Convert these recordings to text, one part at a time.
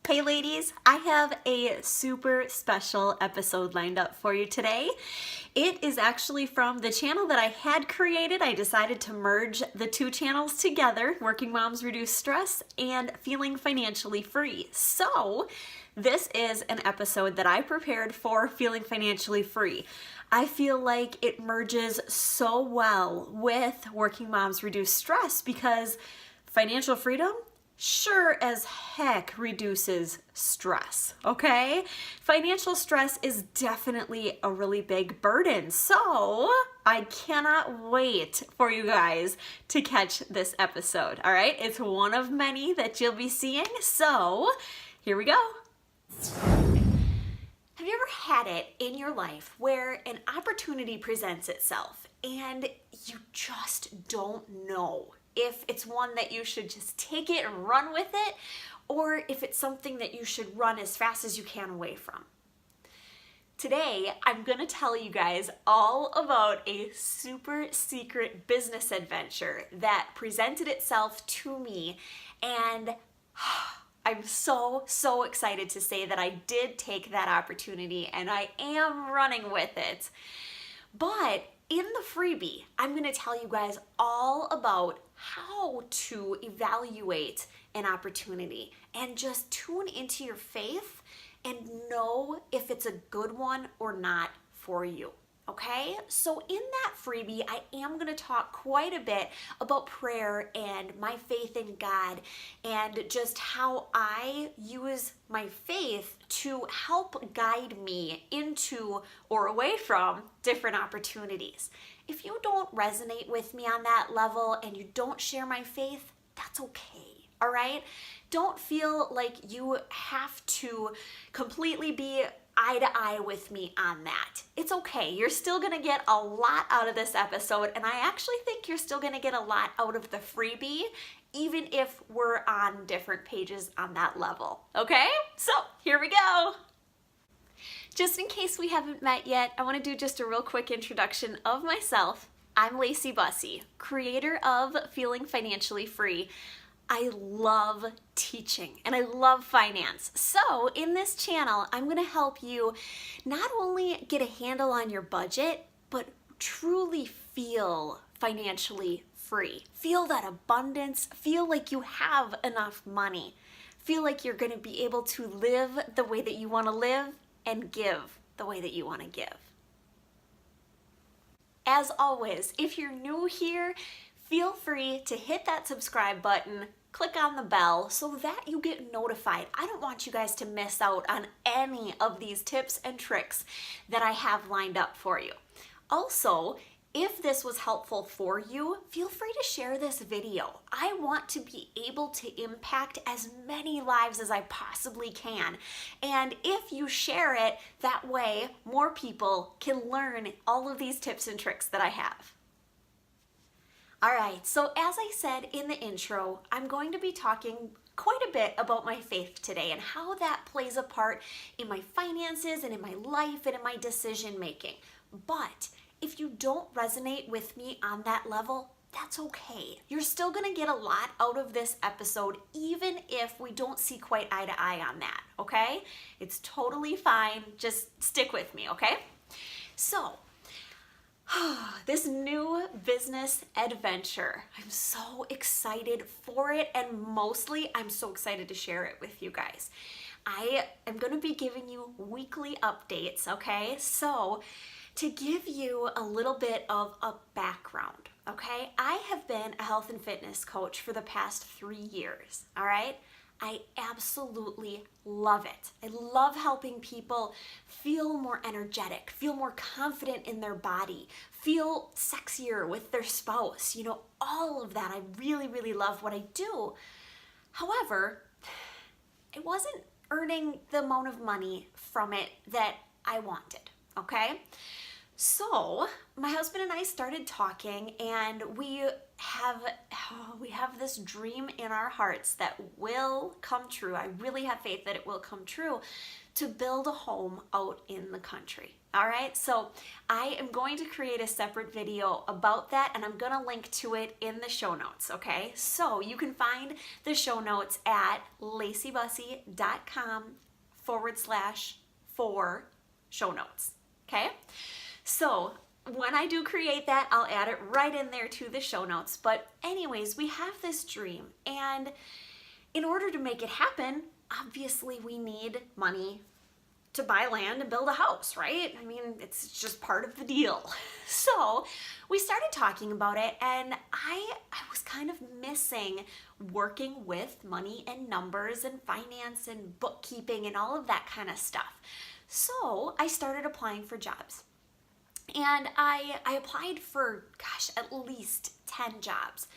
Hey ladies, I have a super special episode lined up for you today. It is actually from the channel that I had created. I decided to merge the two channels together, Working Moms Reduce Stress and Feeling Financially Free. So this is an episode that I prepared for Feeling Financially Free. I feel like it merges so well with Working Moms Reduce Stress because financial freedom sure as heck reduces stress, okay? Financial stress is definitely a really big burden, so I cannot wait for you guys to catch this episode, all right? It's one of many that you'll be seeing, so here we go. Have you ever had it in your life where an opportunity presents itself and you just don't know if it's one that you should just take it and run with it, or if it's something that you should run as fast as you can away from? Today, I'm gonna tell you guys all about a super secret business adventure that presented itself to me, and I'm so excited to say that I did take that opportunity and I am running with it. But in the freebie, I'm going to tell you guys all about how to evaluate an opportunity and just tune into your faith and know if it's a good one or not for you. Okay, so in that freebie, I am going to talk quite a bit about prayer and my faith in God and just how I use my faith to help guide me into or away from different opportunities. If you don't resonate with me on that level and you don't share my faith, that's okay. All right? Don't feel like you have to completely be eye to eye with me on that. It's okay. You're still going to get a lot out of this episode, and I actually think you're still going to get a lot out of the freebie, even if we're on different pages on that level. Okay? So here we go. Just in case we haven't met yet, I want to do just a real quick introduction of myself. I'm Lacey Busse, creator of Feeling Financially Free. I love teaching and I love finance. So in this channel, I'm going to help you not only get a handle on your budget, but truly feel financially free. Feel that abundance, feel like you have enough money, feel like you're going to be able to live the way that you want to live and give the way that you want to give. As always, if you're new here, feel free to hit that subscribe button, click on the bell so that you get notified. I don't want you guys to miss out on any of these tips and tricks that I have lined up for you. Also, if this was helpful for you, feel free to share this video. I want to be able to impact as many lives as I possibly can. And if you share it, that way more people can learn all of these tips and tricks that I have. All right, so as I said in the intro, I'm going to be talking quite a bit about my faith today and how that plays a part in my finances and in my life and in my decision making. But if you don't resonate with me on that level, that's okay. You're still gonna get a lot out of this episode, even if we don't see quite eye to eye on that, okay? It's totally fine. Just stick with me, okay? So, this new business adventure, I'm so excited for it, and mostly I'm so excited to share it with you guys. I am going to be giving you weekly updates, okay? So to give you a little bit of a background, okay? I have been a health and fitness coach for the past 3 years, all right? I absolutely love it. I love helping people feel more energetic, feel more confident in their body, feel sexier with their spouse, you know, all of that. I really love what I do. However, I wasn't earning the amount of money from it that I wanted, okay? So my husband and I started talking, and we have this dream in our hearts that will come true. I really have faith that it will come true, to build a home out in the country. All right, so I am going to create a separate video about that, and I'm gonna link to it in the show notes, okay? So you can find the show notes at laceybusse.com/4 show notes, okay? So when I do create that, I'll add it right in there to the show notes. But anyways, we have this dream, and in order to make it happen, obviously we need money to buy land and build a house, right? I mean, it's just part of the deal. So we started talking about it, and I was kind of missing working with money and numbers and finance and bookkeeping and all of that kind of stuff. So I started applying for jobs. And I applied for, at least 10 jobs.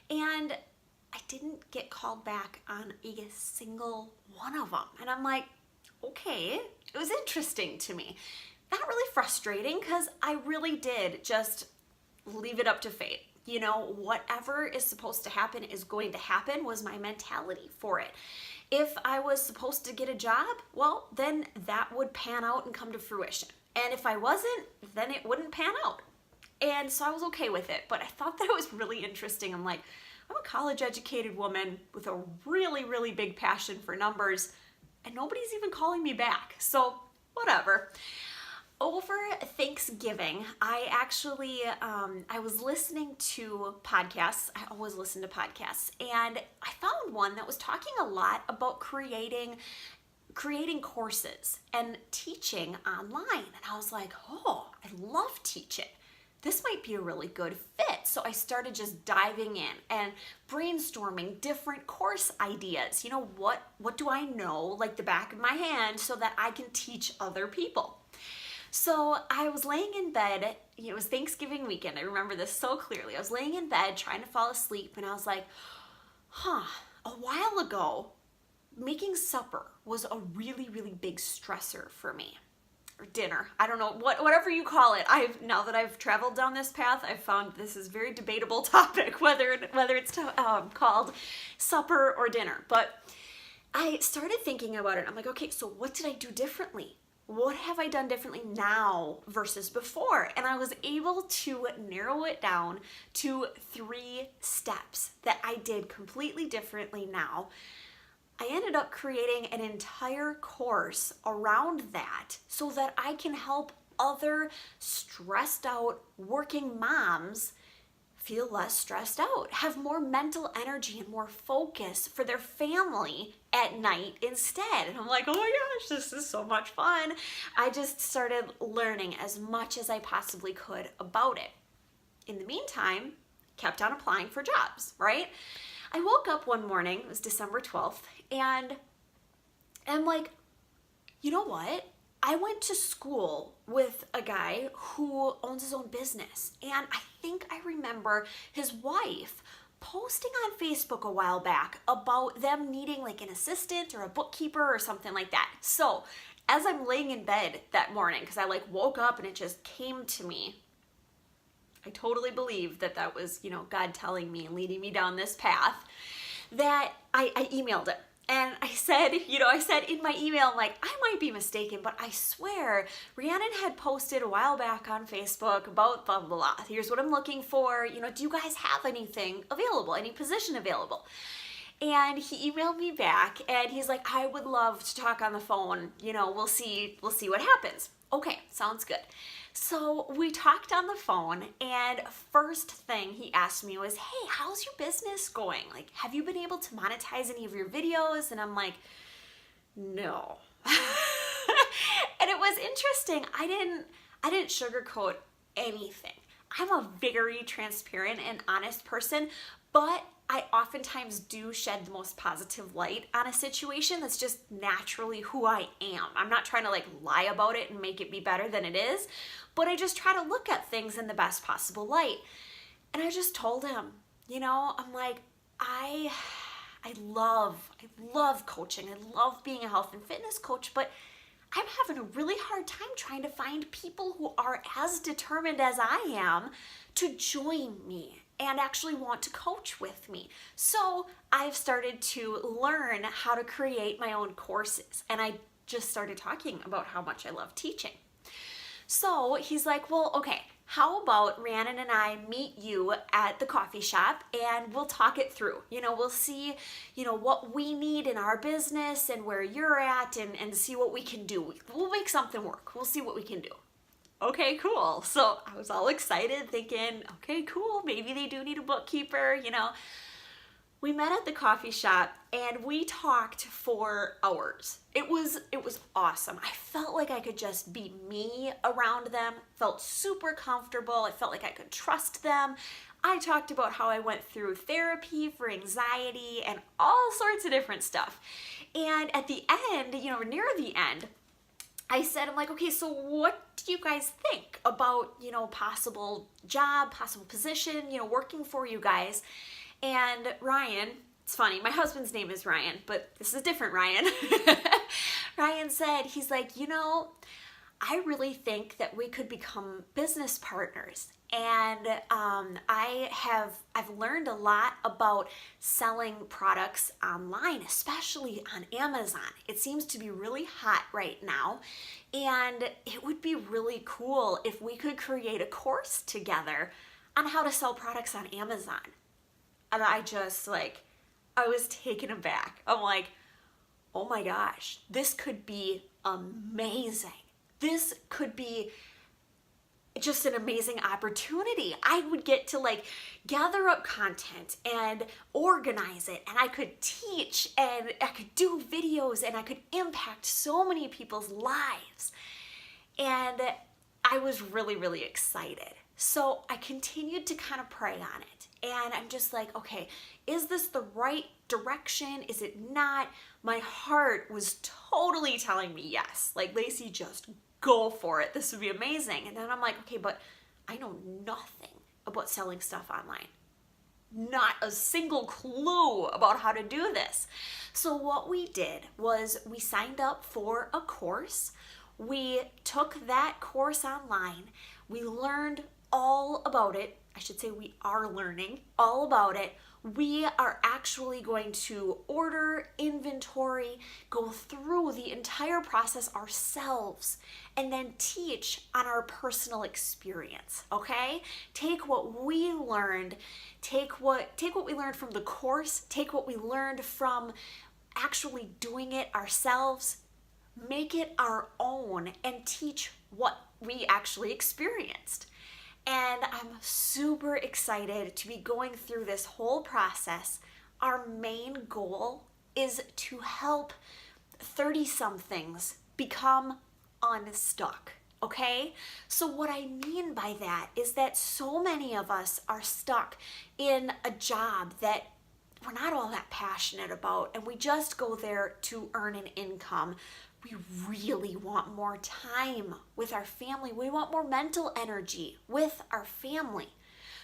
And I didn't get called back on a single one of them. And I'm like, okay, it was interesting to me. Not really frustrating, because I really did just leave it up to fate. You know, whatever is supposed to happen is going to happen, was my mentality for it. If I was supposed to get a job, well, then that would pan out and come to fruition. And if I wasn't, then it wouldn't pan out. And so I was okay with it. But I thought that it was really interesting. I'm like, I'm a college-educated woman with a really, really big passion for numbers, and nobody's even calling me back. So whatever. Over Thanksgiving, I actually, I was listening to podcasts. I always listen to podcasts. And I found one that was talking a lot about creating courses and teaching online. And I was like, oh, I love teaching. This might be a really good fit. So I started just diving in and brainstorming different course ideas. You know, what do I know like the back of my hand, so that I can teach other people? So I was laying in bed. It was Thanksgiving weekend. I remember this so clearly. I was laying in bed trying to fall asleep, and I was like, a while ago, making supper was a really, really big stressor for me. Or dinner. I don't know, whatever you call it. Now that I've traveled down this path, I've found this is a very debatable topic, whether it's called supper or dinner. But I started thinking about it. I'm like, okay, so what did I do differently? What have I done differently now versus before? And I was able to narrow it down to 3 steps that I did completely differently now. I ended up creating an entire course around that, so that I can help other stressed out working moms feel less stressed out, have more mental energy and more focus for their family at night instead. And I'm like, oh my gosh, this is so much fun. I just started learning as much as I possibly could about it. In the meantime, kept on applying for jobs, right? I woke up one morning, it was December 12th, and I'm like, you know what? I went to school with a guy who owns his own business, and I think I remember his wife posting on Facebook a while back about them needing like an assistant or a bookkeeper or something like that. So as I'm laying in bed that morning, because I like woke up and it just came to me, I totally believe that was, God telling me and leading me down this path, that I emailed him. And I said in my email, I'm like, I might be mistaken, but I swear Rhiannon had posted a while back on Facebook about blah, blah, blah. Here's what I'm looking for. Do you guys have anything available, any position available? And he emailed me back, and he's like, I would love to talk on the phone. We'll see what happens. Okay, sounds good. So we talked on the phone, and first thing he asked me was, hey, how's your business going? Like, have you been able to monetize any of your videos? And I'm like, no. And it was interesting. I didn't sugarcoat anything. I'm a very transparent and honest person, but I oftentimes do shed the most positive light on a situation. That's just naturally who I am. I'm not trying to like lie about it and make it be better than it is, but I just try to look at things in the best possible light. And I just told him, I'm like, I love coaching. I love being a health and fitness coach, but I'm having a really hard time trying to find people who are as determined as I am to join me and actually want to coach with me. So I've started to learn how to create my own courses, and I just started talking about how much I love teaching. So he's like, well, okay, how about Rhiannon and I meet you at the coffee shop and we'll talk it through. We'll see, what we need in our business and where you're at and see what we can do. We'll make something work. We'll see what we can do. Okay, cool. So I was all excited thinking, okay, cool. Maybe they do need a bookkeeper, We met at the coffee shop and we talked for hours. It was awesome. I felt like I could just be me around them, felt super comfortable. I felt like I could trust them. I talked about how I went through therapy for anxiety and all sorts of different stuff. And at the end, near the end, I said, I'm like, okay, so what do you guys think about, possible job, possible position, working for you guys? And Ryan, it's funny, my husband's name is Ryan, but this is a different Ryan. Ryan said, he's like, I really think that we could become business partners. And I've learned a lot about selling products online, especially on Amazon. It seems to be really hot right now. And it would be really cool if we could create a course together on how to sell products on Amazon. And I was taken aback. I'm like, oh my gosh, this could be amazing. This could be just an amazing opportunity. I would get to gather up content and organize it, and I could teach and I could do videos and I could impact so many people's lives. And I was really, really excited. So I continued to kind of pray on it. And I'm just like, okay, is this the right direction? Is it not? My heart was totally telling me yes. Lacey, just go for it. This would be amazing. And then I'm like, okay, but I know nothing about selling stuff online. Not a single clue about how to do this. So what we did was we signed up for a course. We took that course online. We learned all about it. I should say we are learning all about it. We are actually going to order, inventory, go through the entire process ourselves, and then teach on our personal experience, okay? Take what we learned, take what we learned from the course, take what we learned from actually doing it ourselves, make it our own, and teach what we actually experienced. And I'm super excited to be going through this whole process. Our main goal is to help 30-somethings become unstuck, okay? So what I mean by that is that so many of us are stuck in a job that we're not all that passionate about, and we just go there to earn an income. We really want more time with our family. We want more mental energy with our family.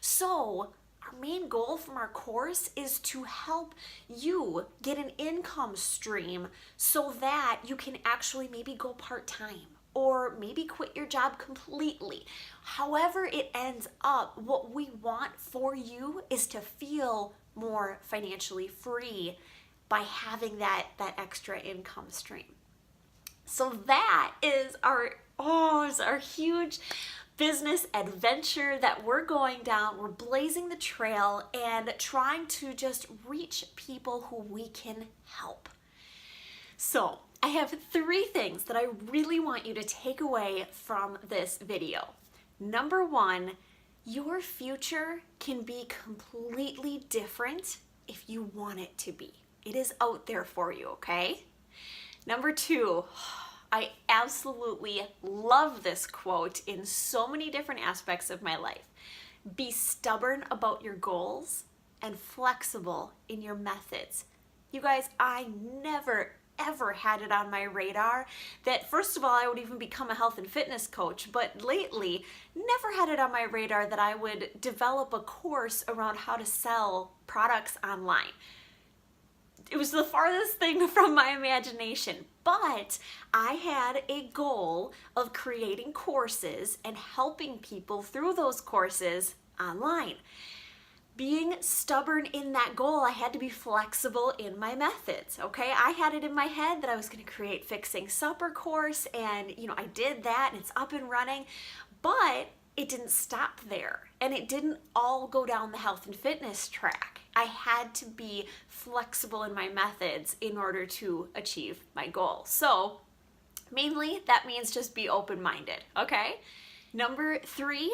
So our main goal from our course is to help you get an income stream so that you can actually maybe go part-time or maybe quit your job completely. However it ends up, what we want for you is to feel more financially free by having that extra income stream. So that is our huge business adventure that we're going down. We're blazing the trail and trying to just reach people who we can help. So I have 3 things that I really want you to take away from this video. Number 1, your future can be completely different if you want it to be. It is out there for you, okay? Number 2, I absolutely love this quote in so many different aspects of my life. Be stubborn about your goals and flexible in your methods. You guys, I never ever had it on my radar that, first of all, I would even become a health and fitness coach, but lately never had it on my radar that I would develop a course around how to sell products online. it was the farthest thing from my imagination. But I had a goal of creating courses and helping people through those courses online. Being stubborn in that goal, I had to be flexible in my methods, okay? I had it in my head that I was gonna create Fixing Supper course, and I did that and it's up and running, but it didn't stop there, and it didn't all go down the health and fitness track. I had to be flexible in my methods in order to achieve my goal. So mainly that means just be open-minded, okay? Number 3,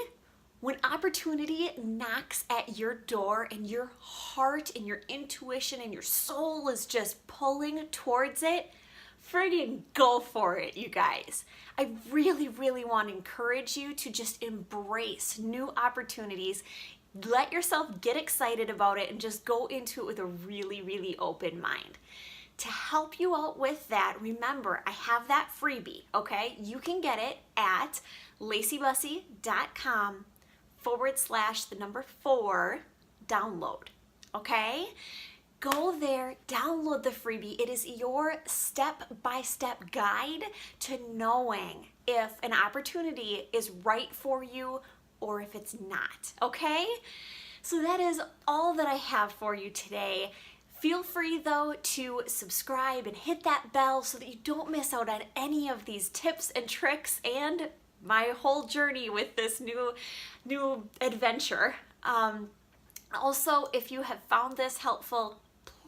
when opportunity knocks at your door and your heart and your intuition and your soul is just pulling towards it, friggin' go for it, you guys. I really, really want to encourage you to just embrace new opportunities. Let yourself get excited about it and just go into it with a really, really open mind. To help you out with that, remember, I have that freebie, okay? You can get it at laceybusse.com/4 download, okay? Go there, download the freebie. It is your step-by-step guide to knowing if an opportunity is right for you or if it's not, okay? So that is all that I have for you today. Feel free though to subscribe and hit that bell so that you don't miss out on any of these tips and tricks and my whole journey with this new adventure. Also, if you have found this helpful,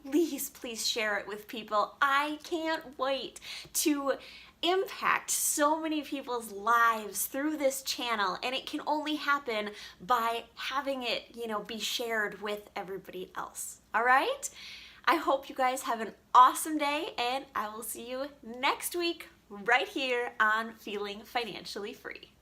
please share it with people. I can't wait to impact so many people's lives through this channel, and it can only happen by having it, be shared with everybody else. All right? I hope you guys have an awesome day, and I will see you next week right here on Feeling Financially Free.